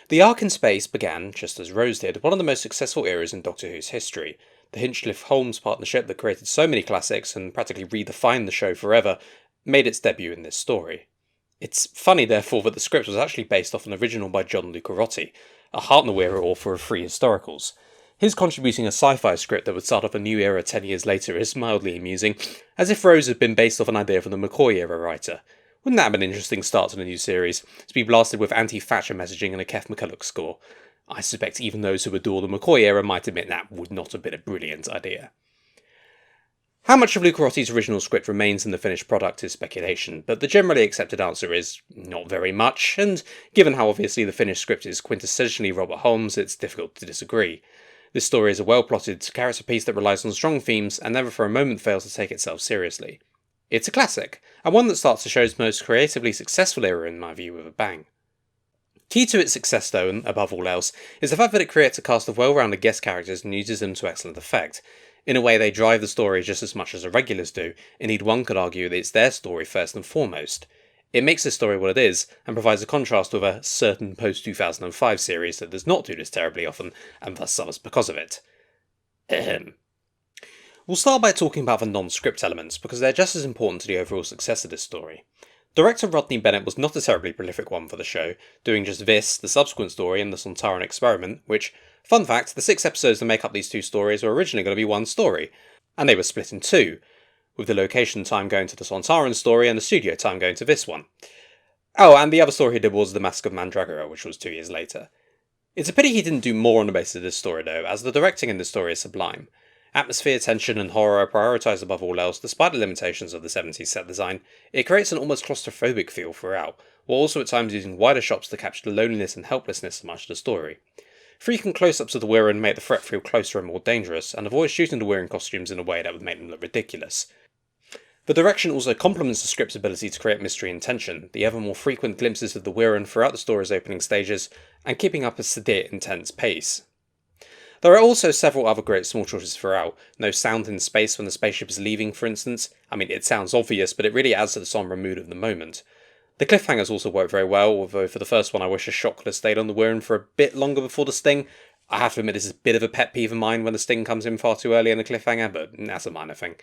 The arc in space began, just as Rose did, one of the most successful eras in Doctor Who's history. The Hinchcliffe-Holmes partnership that created so many classics and practically redefined the show forever made its debut in this story. It's funny, therefore, that the script was actually based off an original by John Lucarotti, a Hartnell-era author of free historicals. His contributing a sci-fi script that would start off a new era 10 years later is mildly amusing, as if Rose had been based off an idea from the McCoy-era writer. Wouldn't that have been an interesting start to the new series, to be blasted with anti-Thatcher messaging and a Kev McCulloch score? I suspect even those who adore the McCoy era might admit that would not have been a brilliant idea. How much of Lucarotti's original script remains in the finished product is speculation, but the generally accepted answer is not very much, and given how obviously the finished script is quintessentially Robert Holmes, it's difficult to disagree. This story is a well-plotted character piece that relies on strong themes and never for a moment fails to take itself seriously. It's a classic, and one that starts the show's most creatively successful era in my view with a bang. Key to its success though, and above all else, is the fact that it creates a cast of well-rounded guest characters and uses them to excellent effect. In a way, they drive the story just as much as the regulars do, indeed one could argue that it's their story first and foremost. It makes this story what it is, and provides a contrast with a certain post-2005 series that does not do this terribly often, and thus suffers because of it. We'll start by talking about the non-script elements, because they're just as important to the overall success of this story. Director Rodney Bennett was not a terribly prolific one for the show, doing just this, the subsequent story, and the Sontaran experiment, which, fun fact, the 6 episodes that make up these 2 stories were originally going to be one story, and they were split in 2, with the location time going to the Sontaran story and the studio time going to this one. Oh, and the other story he did was The Mask of Mandragora, which was 2 years later. It's a pity he didn't do more on the basis of this story though, as the directing in this story is sublime. Atmosphere, tension and horror are prioritised above all else, despite the limitations of the 70s set design. It creates an almost claustrophobic feel throughout, while also at times using wider shots to capture the loneliness and helplessness of much of the story. Frequent close-ups of the Wirren make the threat feel closer and more dangerous, and avoid shooting the Wirren costumes in a way that would make them look ridiculous. The direction also complements the script's ability to create mystery and tension, the ever more frequent glimpses of the Wirren throughout the story's opening stages, and keeping up a sedate, intense pace. There are also several other great small choices throughout. No sound in space when the spaceship is leaving, for instance. I mean, it sounds obvious, but it really adds to the sombre mood of the moment. The cliffhangers also work very well, although for the first one I wish a shot could have stayed on the Wirren for a bit longer before the sting. I have to admit this is a bit of a pet peeve of mine when the sting comes in far too early in the cliffhanger, but that's a minor thing.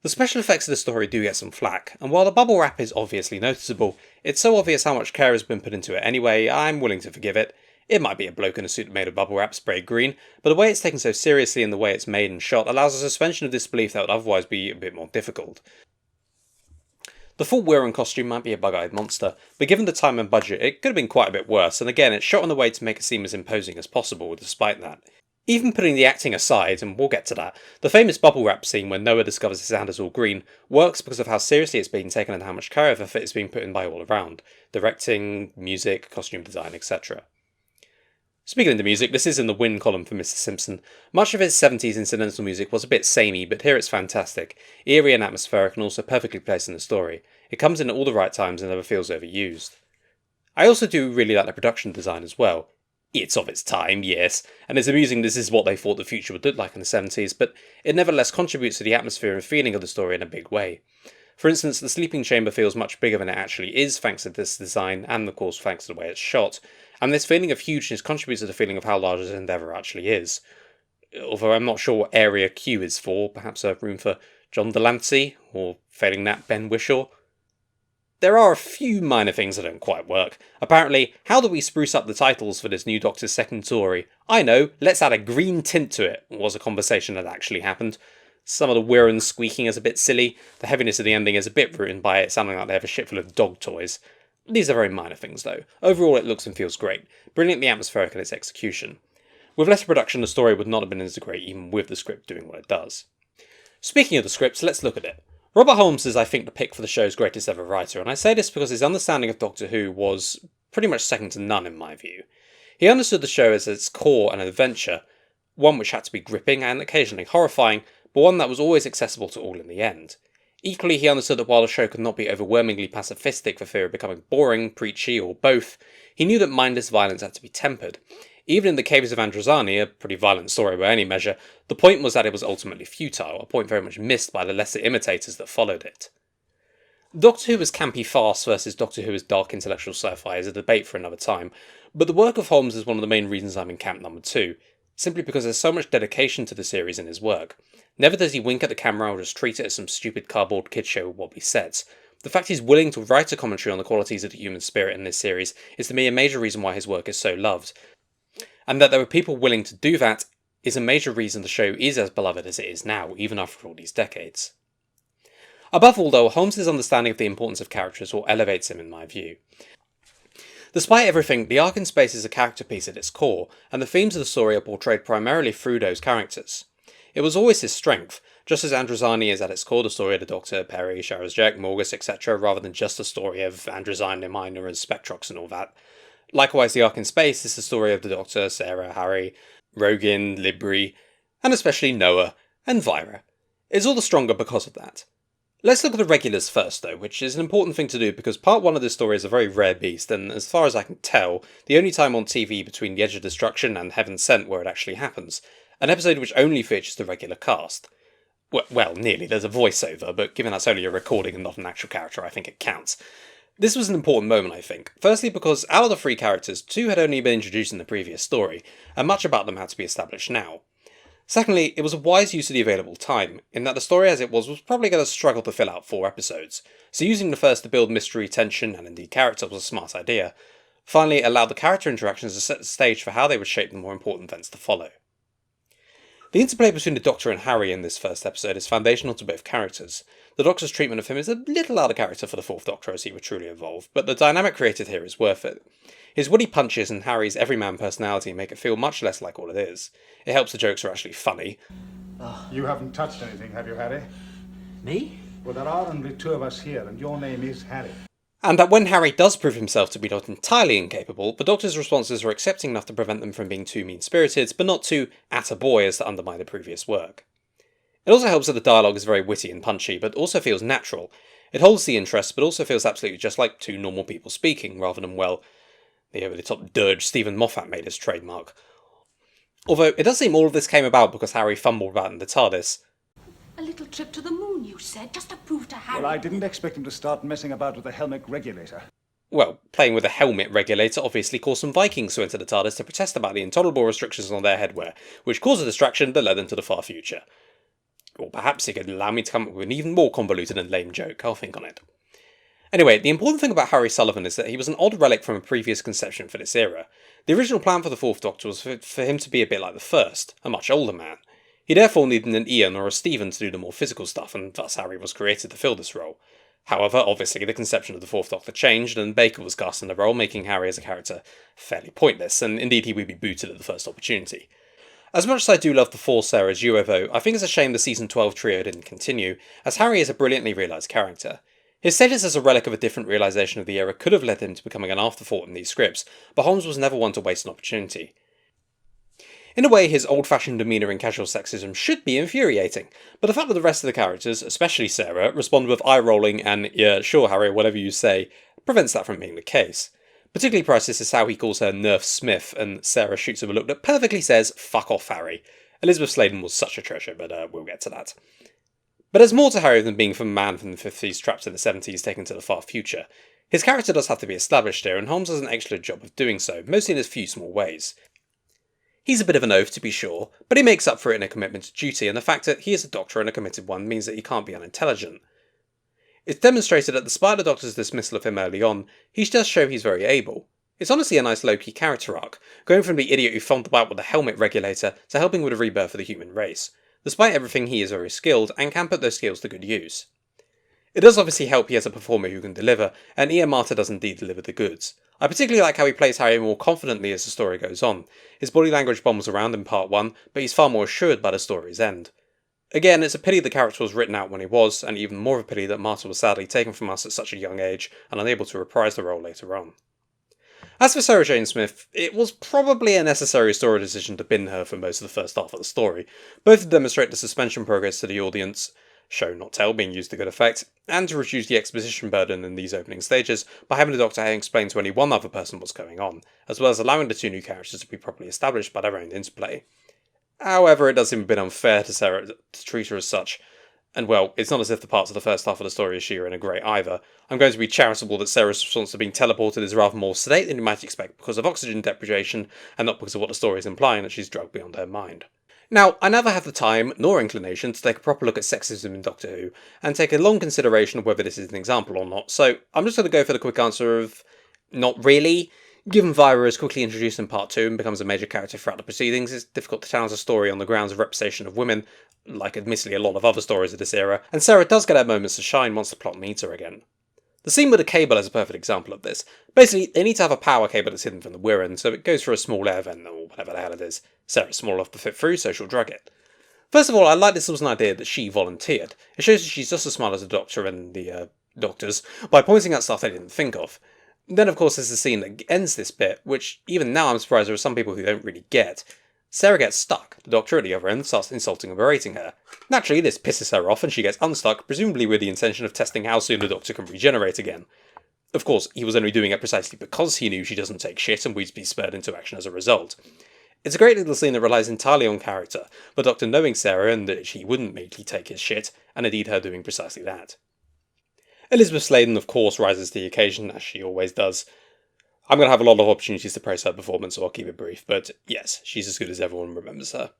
The special effects of the story do get some flack, and while the bubble wrap is obviously noticeable, it's so obvious how much care has been put into it anyway, I'm willing to forgive it. It might be a bloke in a suit made of bubble wrap sprayed green, but the way it's taken so seriously and the way it's made and shot allows a suspension of disbelief that would otherwise be a bit more difficult. The full Wirren costume might be a bug-eyed monster, but given the time and budget it could have been quite a bit worse, and again it's shot in a way to make it seem as imposing as possible despite that. Even putting the acting aside, and we'll get to that, the famous bubble wrap scene when Noah discovers his hand is all green works because of how seriously it's being taken and how much care of effort is being put in by all around. Directing, music, costume design, etc. Speaking of the music, this is in the win column for Mr. Simpson. Much of his 70s incidental music was a bit samey, but here it's fantastic, eerie and atmospheric and also perfectly placed in the story. It comes in at all the right times and never feels overused. I also do really like the production design as well. It's of its time, yes, and it's amusing this is what they thought the future would look like in the 70s, but it nevertheless contributes to the atmosphere and feeling of the story in a big way. For instance, the sleeping chamber feels much bigger than it actually is thanks to this design, and of course thanks to the way it's shot, and this feeling of hugeness contributes to the feeling of how large this endeavour actually is. Although I'm not sure what Area Q is for, perhaps a room for John Delancey, or failing that, Ben Whishaw. There are a few minor things that don't quite work. Apparently, how do we spruce up the titles for this new Doctor's second story? I know, let's add a green tint to it, was a conversation that actually happened. Some of the Wirren squeaking is a bit silly, the heaviness of the ending is a bit ruined by it sounding like they have a ship full of dog toys. These are very minor things though. Overall it looks and feels great, brilliantly atmospheric in its execution. With less production the story would not have been as great even with the script doing what it does. Speaking of the scripts, let's look at it. Robert Holmes is I think the pick for the show's greatest ever writer, and I say this because his understanding of Doctor Who was pretty much second to none in my view. He understood the show as its core an adventure, one which had to be gripping and occasionally horrifying, but one that was always accessible to all in the end. Equally, he understood that while the show could not be overwhelmingly pacifistic for fear of becoming boring, preachy, or both, he knew that mindless violence had to be tempered. Even in the Caves of Androzani, a pretty violent story by any measure, the point was that it was ultimately futile, a point very much missed by the lesser imitators that followed it. Doctor Who as campy farce versus Doctor Who as dark intellectual sci-fi is a debate for another time, But the work of Holmes is one of the main reasons I'm in camp number 2, simply because there's so much dedication to the series in his work. Never does he wink at the camera or just treat it as some stupid cardboard kid show with wobbly sets. The fact he's willing to write a commentary on the qualities of the human spirit in this series is to me a major reason why his work is so loved. And that there were people willing to do that is a major reason the show is as beloved as it is now, even after all these decades. Above all though, Holmes' understanding of the importance of characters what elevates him in my view. Despite everything, the arc in space is a character piece at its core, and the themes of the story are portrayed primarily through those characters. It was always his strength, just as Androzani is at its core the story of the Doctor, Perry, Sharazjek, Morgus, etc., rather than just the story of Androzani, Minor, and Spectrox and all that. Likewise, the arc in space is the story of the Doctor, Sarah, Harry, Rogin, Libri, and especially Noah and Vira. It's all the stronger because of that. Let's look at the regulars first though, which is an important thing to do because part 1 of this story is a very rare beast, and as far as I can tell, the only time on TV between The Edge of Destruction and Heaven Sent where it actually happens. An episode which only features the regular cast. Well, nearly, there's a voiceover, but given that's only a recording and not an actual character, I think it counts. This was an important moment, I think. Firstly because out of the 3 characters, 2 had only been introduced in the previous story, and much about them had to be established now. Secondly, it was a wise use of the available time, in that the story as it was probably going to struggle to fill out 4 episodes, so using the first to build mystery, tension, and indeed character was a smart idea. Finally, it allowed the character interactions to set the stage for how they would shape the more important events to follow. The interplay between the Doctor and Harry in this first episode is foundational to both characters. The Doctor's treatment of him is a little out of character for the 4th Doctor as he would truly evolve, but the dynamic created here is worth it. His witty punches and Harry's everyman personality make it feel much less like what it is. It helps the jokes are actually funny. You haven't touched anything, have you, Harry? Me? Well, there are only 2 of us here, and your name is Harry. And that when Harry does prove himself to be not entirely incapable, the Doctor's responses are accepting enough to prevent them from being too mean-spirited, but not too at-a-boy as to undermine the previous work. It also helps that the dialogue is very witty and punchy, but also feels natural. It holds the interest, but also feels absolutely just like 2 normal people speaking, rather than, well, the over-the-top dirge Stephen Moffat made his trademark. Although, it does seem all of this came about because Harry fumbled about in the TARDIS. A little trip to the moon, you said, just to prove to Harry. Well, I didn't expect him to start messing about with the helmet regulator. Well, playing with a helmet regulator obviously caused some Vikings to enter the TARDIS to protest about the intolerable restrictions on their headwear, which caused a distraction that led them to the far future. Or perhaps he could allow me to come up with an even more convoluted and lame joke, I'll think on it. Anyway, the important thing about Harry Sullivan is that he was an odd relic from a previous conception for this era. The original plan for the 4th Doctor was for him to be a bit like the first, a much older man. He therefore needed an Ian or a Stephen to do the more physical stuff, and thus Harry was created to fill this role. However, obviously the conception of the 4th Doctor changed, and Baker was cast in the role, making Harry as a character fairly pointless, and indeed he would be booted at the first opportunity. As much as I do love the 4 Sarah's UFO, I think it's a shame the Season 12 trio didn't continue, as Harry is a brilliantly realised character. His status as a relic of a different realisation of the era could have led him to becoming an afterthought in these scripts, but Holmes was never one to waste an opportunity. In a way, his old-fashioned demeanour and casual sexism should be infuriating, but the fact that the rest of the characters, especially Sarah, respond with eye-rolling and "yeah, sure Harry, whatever you say," prevents that from being the case. Particularly priceless is how he calls her Nerf Smith, and Sarah shoots him a look that perfectly says, "fuck off, Harry." Elisabeth Sladen was such a treasure, but we'll get to that. But there's more to Harry than being from a man from the 50s trapped in the 70s taken to the far future. His character does have to be established here, and Holmes does an excellent job of doing so, mostly in a few small ways. He's a bit of an oaf, to be sure, but he makes up for it in a commitment to duty, and the fact that he is a doctor and a committed one means that he can't be unintelligent. It's demonstrated that despite the Doctor's dismissal of him early on, he does show he's very able. It's honestly a nice low-key character arc, going from the idiot who fumbled about with the helmet regulator to helping with the rebirth of the human race. Despite everything, he is very skilled, and can put those skills to good use. It does obviously help he has a performer who can deliver, and Ian Marter does indeed deliver the goods. I particularly like how he plays Harry more confidently as the story goes on. His body language bombs around in part 1, but he's far more assured by the story's end. Again, it's a pity the character was written out when he was, and even more of a pity that Marter was sadly taken from us at such a young age and unable to reprise the role later on. As for Sarah Jane Smith, it was probably a necessary story decision to bin her for most of the first half of the story, both to demonstrate the suspension progress to the audience, show not tell being used to good effect, and to reduce the exposition burden in these opening stages by having the Doctor explain to only one other person what's going on, as well as allowing the 2 new characters to be properly established by their own interplay. However, it does seem a bit unfair to Sarah to treat her as such. And well, it's not as if the parts of the first half of the story as she are in are great either. I'm going to be charitable that Sarah's response to being teleported is rather more sedate than you might expect because of oxygen deprivation, and not because of what the story is implying that she's drugged beyond her mind. Now, I never have the time, nor inclination, to take a proper look at sexism in Doctor Who, and take a long consideration of whether this is an example or not, so I'm just going to go for the quick answer of not really. Given Vira is quickly introduced in part 2 and becomes a major character throughout the proceedings, it's difficult to challenge a story on the grounds of representation of women, like admittedly a lot of other stories of this era, and Sarah does get her moments to shine once the plot needs her again. The scene with the cable is a perfect example of this. Basically, they need to have a power cable that's hidden from the Wirren, so it goes through a small air vent or whatever the hell it is. Sarah's small enough to fit through, so she'll drug it. First of all, I like this was an idea that she volunteered. It shows that she's just as smart as the Doctor and the doctors, by pointing out stuff they didn't think of. Then, of course, there's the scene that ends this bit, which even now I'm surprised there are some people who don't really get. Sarah gets stuck. The Doctor at the other end starts insulting and berating her. Naturally, this pisses her off and she gets unstuck, presumably with the intention of testing how soon the Doctor can regenerate again. Of course, he was only doing it precisely because he knew she doesn't take shit and would be spurred into action as a result. It's a great little scene that relies entirely on character, the Doctor knowing Sarah and that she wouldn't immediately take his shit, and indeed her doing precisely that. Elisabeth Sladen, of course, rises to the occasion, as she always does. I'm going to have a lot of opportunities to praise her performance, so I'll keep it brief, but yes, she's as good as everyone remembers her.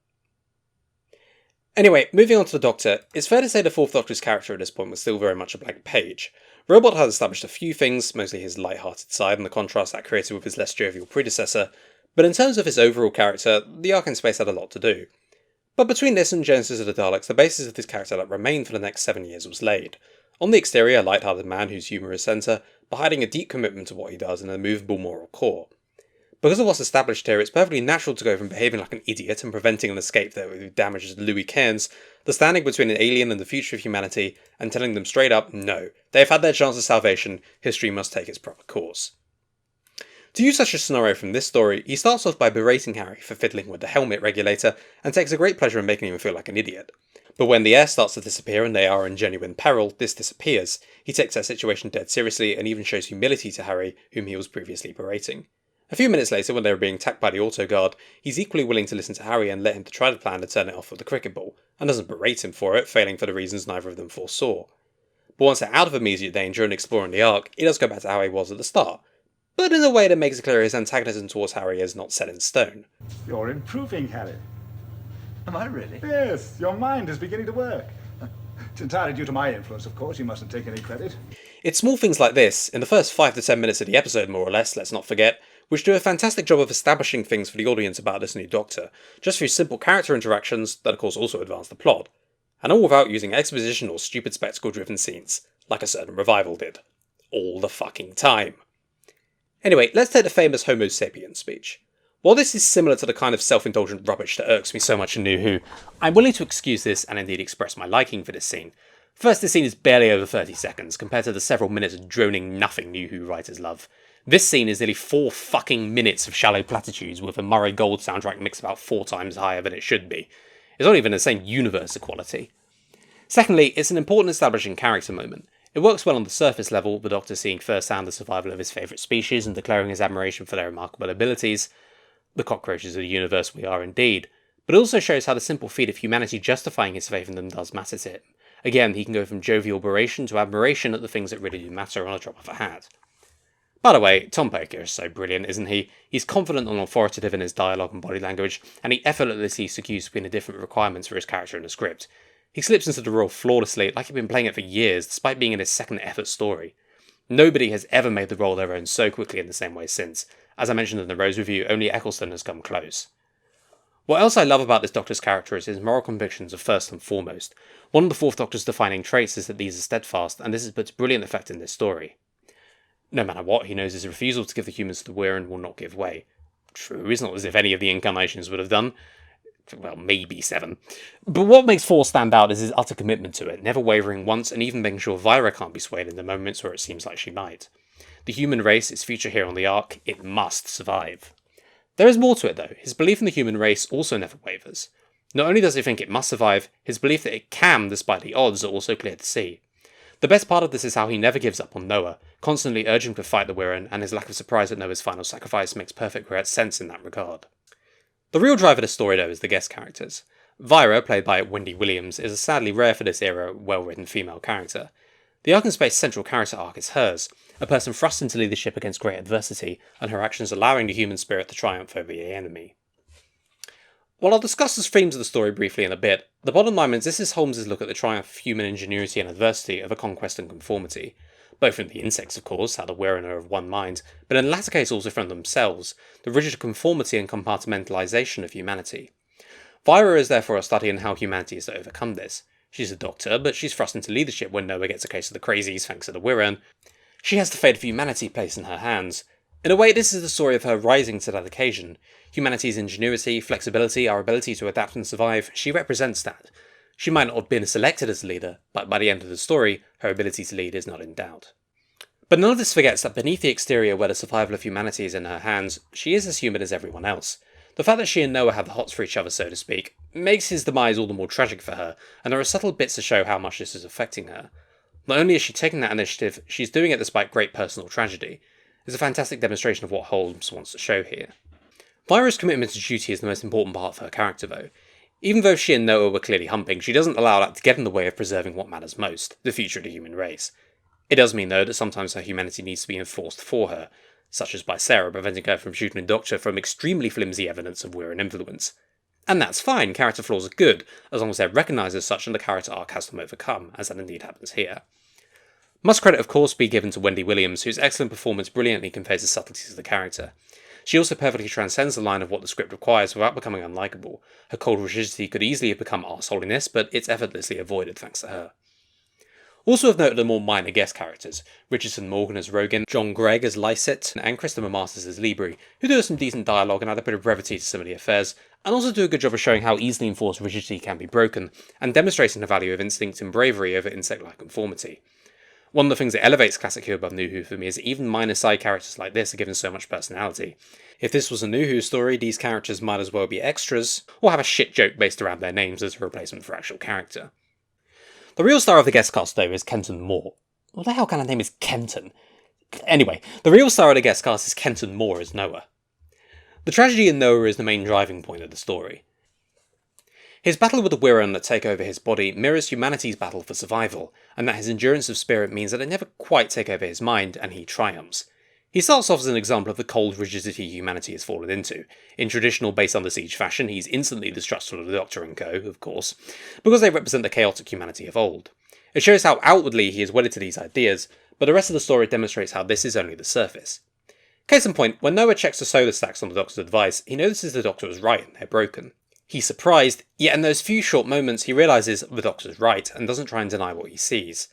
Anyway, moving on to the Doctor, it's fair to say the Fourth Doctor's character at this point was still very much a blank page. Robert had established a few things, mostly his light-hearted side and the contrast that created with his less jovial predecessor, but in terms of his overall character, the arc in space had a lot to do. But between this and Genesis of the Daleks, the basis of this character that remained for the next 7 years was laid. On the exterior, a light-hearted man whose humour is centre, but hiding a deep commitment to what he does and a movable moral core. Because of what's established here, it's perfectly natural to go from behaving like an idiot and preventing an escape that damages Louis Cairns, to standing between an alien and the future of humanity, and telling them straight up, no, they have had their chance of salvation, history must take its proper course. To use such a scenario from this story, he starts off by berating Harry for fiddling with the helmet regulator, and takes a great pleasure in making him feel like an idiot. But when the air starts to disappear and they are in genuine peril, this disappears. He takes that situation dead seriously and even shows humility to Harry, whom he was previously berating. A few minutes later, when they were being attacked by the auto guard, he's equally willing to listen to Harry and let him to try the plan to turn it off with the cricket ball, and doesn't berate him for it, failing for the reasons neither of them foresaw. But once they're out of immediate danger and exploring the Ark, he does go back to how he was at the start, but in a way that makes it clear his antagonism towards Harry is not set in stone. You're improving, Harry. Am I really? Yes, your mind is beginning to work. It's entirely due to my influence, of course. You mustn't take any credit. It's small things like this, in the first 5 to 10 minutes of the episode more or less, let's not forget, which do a fantastic job of establishing things for the audience about this new Doctor, just through simple character interactions that of course also advance the plot, and all without using exposition or stupid spectacle-driven scenes, like a certain revival did. All the fucking time. Anyway, let's take the famous Homo sapiens speech. While this is similar to the kind of self-indulgent rubbish that irks me so much in New Who, I'm willing to excuse this and indeed express my liking for this scene. First, this scene is barely over 30 seconds, compared to the several minutes of droning nothing New Who writers love. This scene is nearly 4 fucking minutes of shallow platitudes with a Murray Gold soundtrack mixed about 4 times higher than it should be. It's not even the same universe equality. Secondly, it's an important establishing character moment. It works well on the surface level, the Doctor seeing firsthand the survival of his favourite species and declaring his admiration for their remarkable abilities. The cockroaches of the universe we are indeed. But it also shows how the simple feat of humanity justifying his faith in them does matter to him. Again, he can go from jovial oberation to admiration at the things that really do matter on a drop of a hat. By the way, Tom Baker is so brilliant, isn't he? He's confident and authoritative in his dialogue and body language, and he effortlessly segues between the different requirements for his character in the script. He slips into the role flawlessly, like he'd been playing it for years, despite being in his second effort story. Nobody has ever made the role their own so quickly in the same way since. As I mentioned in the Rose review, only Eccleston has come close. What else I love about this Doctor's character is his moral convictions are first and foremost. One of the Fourth Doctor's defining traits is that these are steadfast, and this is put to brilliant effect in this story. No matter what, he knows his refusal to give the humans to the Wirren will not give way. True, it's not as if any of the incarnations would have done. Well, maybe 7. But what makes 4 stand out is his utter commitment to it, never wavering once, and even making sure Vira can't be swayed in the moments where it seems like she might. The human race, its future here on the Ark, it must survive. There is more to it though. His belief in the human race also never wavers. Not only does he think it must survive, his belief that it can, despite the odds, are also clear to see. The best part of this is how he never gives up on Noah, constantly urging to fight the Wirren, and his lack of surprise at Noah's final sacrifice makes perfect sense in that regard. The real drive of the story though is the guest characters. Vira, played by Wendy Williams, is a sadly rare for this era well-written female character. The Arkham Space central character arc is hers, a person thrust into leadership against great adversity, and her actions allowing the human spirit to triumph over the enemy. While I'll discuss the themes of the story briefly in a bit, the bottom line is this is Holmes' look at the triumph of human ingenuity and adversity over conquest and conformity. Both from the insects, of course, how the Wirren are of one mind, but in the latter case also from themselves, the rigid conformity and compartmentalisation of humanity. Vira is therefore a study in how humanity is to overcome this. She's a doctor, but she's thrust into leadership when Noah gets a case of the crazies thanks to the Wirren. She has the fate of humanity placed in her hands. In a way, this is the story of her rising to that occasion. Humanity's ingenuity, flexibility, our ability to adapt and survive, she represents that. She might not have been selected as a leader, but by the end of the story, her ability to lead is not in doubt. But none of this forgets that beneath the exterior where the survival of humanity is in her hands, she is as human as everyone else. The fact that she and Noah have the hots for each other, so to speak, makes his demise all the more tragic for her, and there are subtle bits to show how much this is affecting her. Not only is she taking that initiative, she's doing it despite great personal tragedy. It's a fantastic demonstration of what Holmes wants to show here. Vira's commitment to duty is the most important part of her character, though. Even though she and Noah were clearly humping, she doesn't allow that to get in the way of preserving what matters most, the future of the human race. It does mean, though, that sometimes her humanity needs to be enforced for her, such as by Sarah preventing her from shooting a doctor from extremely flimsy evidence of Wirren influence. And that's fine, character flaws are good, as long as they're recognised as such and the character arc has them overcome, as that indeed happens here. Must credit, of course, be given to Wendy Williams, whose excellent performance brilliantly conveys the subtleties of the character. She also perfectly transcends the line of what the script requires without becoming unlikable. Her cold rigidity could easily have become arseholiness, but it's effortlessly avoided thanks to her. Also of note are the more minor guest characters, Richardson Morgan as Rogan, John Gregg as Lyset, and Christopher Masters as Libri, who do some decent dialogue and add a bit of brevity to some of the affairs, and also do a good job of showing how easily enforced rigidity can be broken, and demonstrating the value of instinct and bravery over insect-like conformity. One of the things that elevates classic Who above New Who for me is that even minor side characters like this are given so much personality. If this was a New Who story, these characters might as well be extras, or have a shit joke based around their names as a replacement for actual character. The real star of the guest cast, though, is Kenton Moore. What the hell kind of name is Kenton? Anyway, the real star of the guest cast is Kenton Moore as Noah. The tragedy in Noah is the main driving point of the story. His battle with the Wirren that take over his body mirrors humanity's battle for survival, and that his endurance of spirit means that they never quite take over his mind, and he triumphs. He starts off as an example of the cold rigidity humanity has fallen into. In traditional base under siege fashion, he's instantly distrustful of the Doctor and co, of course, because they represent the chaotic humanity of old. It shows how outwardly he is wedded to these ideas, but the rest of the story demonstrates how this is only the surface. Case in point, when Noah checks the solar stacks on the Doctor's advice, he notices the Doctor was right and they're broken. He's surprised, yet in those few short moments he realises the Doctor's right and doesn't try and deny what he sees.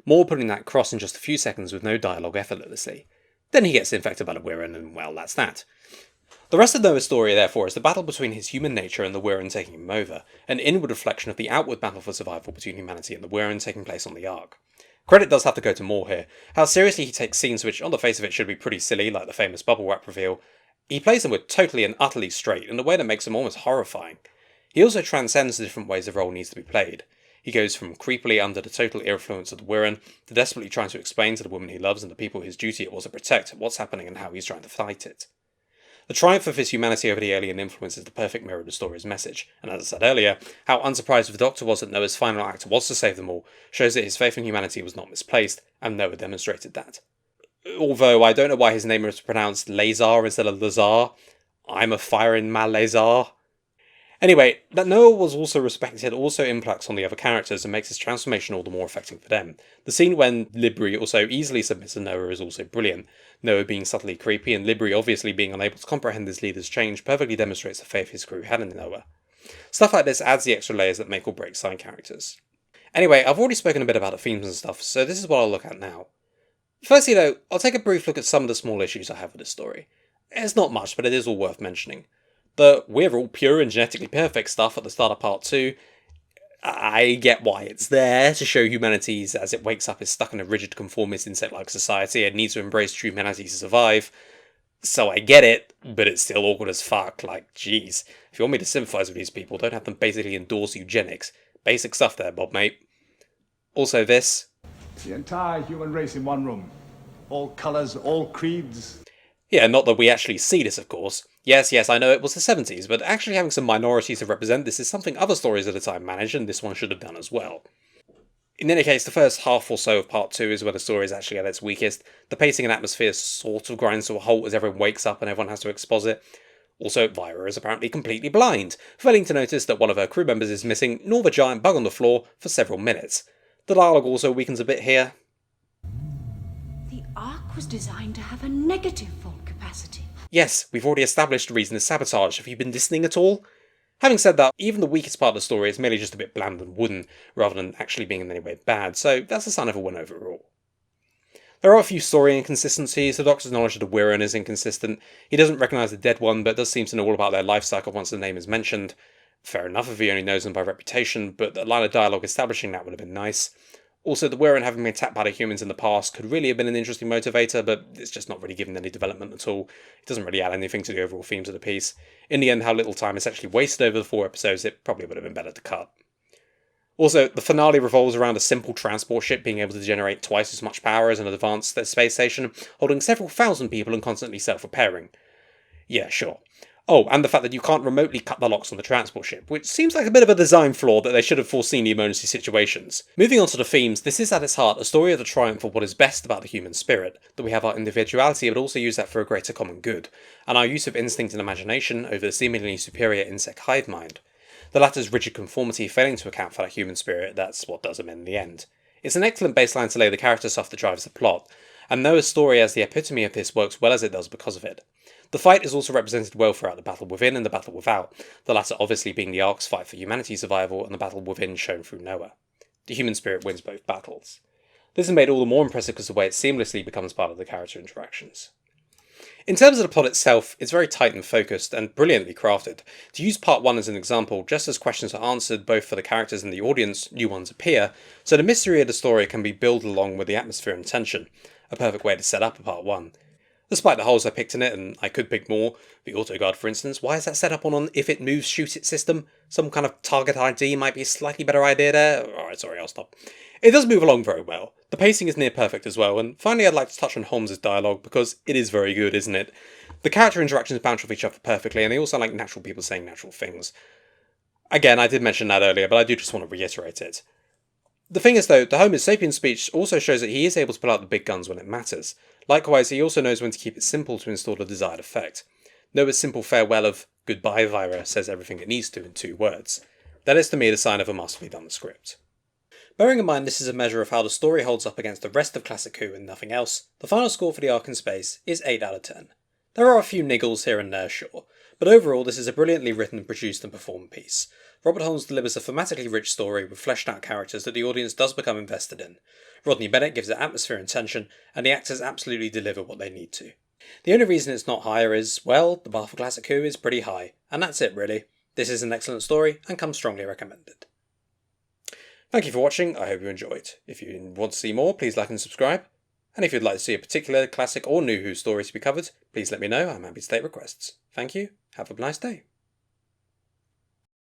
Moore putting that across in just a few seconds with no dialogue effortlessly. Then he gets infected by the Wirren and well, that's that. The rest of Noah's story, therefore, is the battle between his human nature and the Wirren taking him over, an inward reflection of the outward battle for survival between humanity and the Wirren taking place on the Ark. Credit does have to go to Moore here. How seriously he takes scenes which, on the face of it, should be pretty silly, like the famous bubble wrap reveal. He plays them with totally and utterly straight in a way that makes them almost horrifying. He also transcends the different ways the role needs to be played. He goes from creepily under the total influence of the Wirren to desperately trying to explain to the woman he loves and the people his duty it was to protect what's happening and how he's trying to fight it. The triumph of his humanity over the alien influence is the perfect mirror of the story's message, and as I said earlier, how unsurprised the Doctor was that Noah's final act was to save them all shows that his faith in humanity was not misplaced, and Noah demonstrated that. Although I don't know why his name is pronounced Lazar instead of Lazar. I'm a fire in my Lazar. Anyway, that Noah was also respected also impacts on the other characters and makes his transformation all the more affecting for them. The scene when Libri also easily submits to Noah is also brilliant. Noah being subtly creepy and Libri obviously being unable to comprehend his leader's change perfectly demonstrates the faith his crew had in Noah. Stuff like this adds the extra layers that make or break side characters. Anyway, I've already spoken a bit about the themes and stuff, so this is what I'll look at now. Firstly though, I'll take a brief look at some of the small issues I have with this story. It's not much, but it is all worth mentioning. The we're all pure and genetically perfect stuff at the start of part 2, I get why it's there, to show humanity as it wakes up is stuck in a rigid conformist insect-like society and needs to embrace true humanity to survive. So I get it, but it's still awkward as fuck, like, jeez. If you want me to sympathise with these people, don't have them basically endorse eugenics. Basic stuff there, Bob, mate. Also this. The entire human race in one room. All colours, all creeds. Yeah, not that we actually see this, of course. Yes, I know it was the 70s, but actually having some minorities to represent this is something other stories at the time managed, and this one should have done as well. In any case, the first half or so of part 2 is where the story is actually at its weakest. The pacing and atmosphere sort of grinds to a halt as everyone wakes up and everyone has to exposit. Also, Vira is apparently completely blind, failing to notice that one of her crew members is missing, nor the giant bug on the floor, for several minutes. The dialogue also weakens a bit here. The Ark was designed to have a negative fault capacity. Yes, we've already established the reason is sabotage. Have you been listening at all? Having said that, even the weakest part of the story is merely just a bit bland and wooden, rather than actually being in any way bad, so that's a sign of a win overall. There are a few story inconsistencies. The Doctor's knowledge of the Wirren is inconsistent. He doesn't recognise the dead one, but does seem to know all about their life cycle once the name is mentioned. Fair enough if he only knows them by reputation, but a line of dialogue establishing that would have been nice. Also, the Wirren having been attacked by the humans in the past could really have been an interesting motivator, but it's just not really given any development at all. It doesn't really add anything to the overall themes of the piece. In the end, how little time is actually wasted over the 4 episodes, it probably would have been better to cut. Also, the finale revolves around a simple transport ship being able to generate twice as much power as an advanced space station, holding several thousand people and constantly self-repairing. Yeah, sure. Oh, and the fact that you can't remotely cut the locks on the transport ship, which seems like a bit of a design flaw that they should have foreseen the emergency situations. Moving on to the themes, this is at its heart a story of the triumph of what is best about the human spirit, that we have our individuality but also use that for a greater common good, and our use of instinct and imagination over the seemingly superior insect hive mind. The latter's rigid conformity failing to account for that human spirit, that's what does them in the end. It's an excellent baseline to lay the character stuff that drives the plot, and no story as the epitome of this works well as it does because of it. The fight is also represented well throughout the battle within and the battle without, the latter obviously being the Ark's fight for humanity's survival and the battle within shown through Noah. The human spirit wins both battles. This is made all the more impressive because of the way it seamlessly becomes part of the character interactions. In terms of the plot itself, it's very tight and focused and brilliantly crafted. To use part 1 as an example, just as questions are answered both for the characters and the audience, new ones appear, so the mystery of the story can be built along with the atmosphere and tension, a perfect way to set up a part 1. Despite the holes I picked in it, and I could pick more, the autoguard for instance, why is that set up on an if it moves shoot it system? Some kind of target ID might be a slightly better idea there. Alright, sorry, I'll stop. It does move along very well. The pacing is near perfect as well, and finally I'd like to touch on Holmes' dialogue because it is very good, isn't it? The character interactions bounce off each other perfectly, and they all sound like natural people saying natural things. Again, I did mention that earlier, but I do just want to reiterate it. The thing is though, the Homo sapiens speech also shows that he is able to pull out the big guns when it matters. Likewise, he also knows when to keep it simple to install the desired effect. Noah's simple farewell of "Goodbye, Vira" says everything it needs to in 2 words. That is to me the sign of a masterfully done script. Bearing in mind this is a measure of how the story holds up against the rest of Classic Who and nothing else, the final score for the Ark in Space is 8 out of 10. There are a few niggles here and there, sure, but overall this is a brilliantly written, produced and performed piece. Robert Holmes delivers a thematically rich story with fleshed out characters that the audience does become invested in. Rodney Bennett gives it atmosphere and tension, and the actors absolutely deliver what they need to. The only reason it's not higher is, well, the bar for Classic Who is pretty high, and that's it really. This is an excellent story, and comes strongly recommended. Thank you for watching, I hope you enjoyed. If you want to see more, please like and subscribe. And if you'd like to see a particular classic or new Who story to be covered, please let me know, I'm happy to take requests. Thank you, have a nice day.